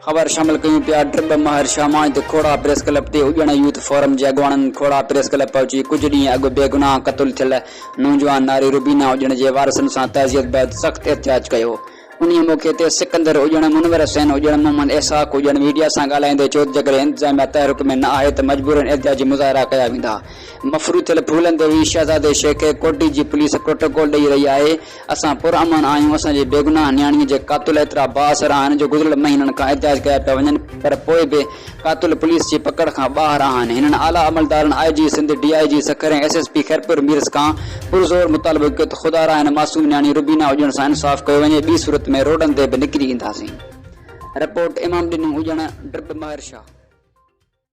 ख़बर शामिल कयूं पिया ड्रिब महर शामा खोड़ा प्रेस क्लब ते उजण यूथ फोरम जे अॻवाननि खोड़ा प्रेस क्लब पहुची कुछ ॾींहं अॻु बेगुनाह क़तल थियल नौजवान नारी रुबीना उजण जे वारसनि सां तहज़ीत बैदि सख़्त एहतिजाज कयो। उन्हीअ मौक़े ते सिकंदर उजण मुनवर हुसैन उजण मोहम्मद इसाक उजण मीडिया सां ॻाल्हाईंदे चयो त जेकर इंतज़ामिया तहरीक में न आहे त मजबूरन एहतिजाजी मुज़ाहिरा कया वेंदा। मफ़रूज़ थियल फूलनि ते हुई शहज़ादे शेख कोटी जी पुलिस प्रोटोकॉल ॾेई रही आहे। असां पुरअमन आहियूं। असांजे बेगुनाह नियाणीअ जे क़ातल एतिरा बाअसर आहिनि जो गुज़िरियल महीननि खां एहतिजाज कया पिया वञनि पर पोइ बि क़ातल पुलिस जी पकड़ खां ॿाहिरि आहिनि। हिननि आला अमलदारनि IG सिंध DIG सखर ऐं SSP खैरपुर मीरस खां पुरज़ोर मुतालबो कयो त ख़ुदा हिन मासूम नियाणी रुबीना उजण सां इंसाफ़ कयो वञे, ॿी सूरत में रोडनि ते बि निकिरी ईंदासीं। रिपोर्ट इमाम ॾिनूं उजण ड्रिब महर शाह।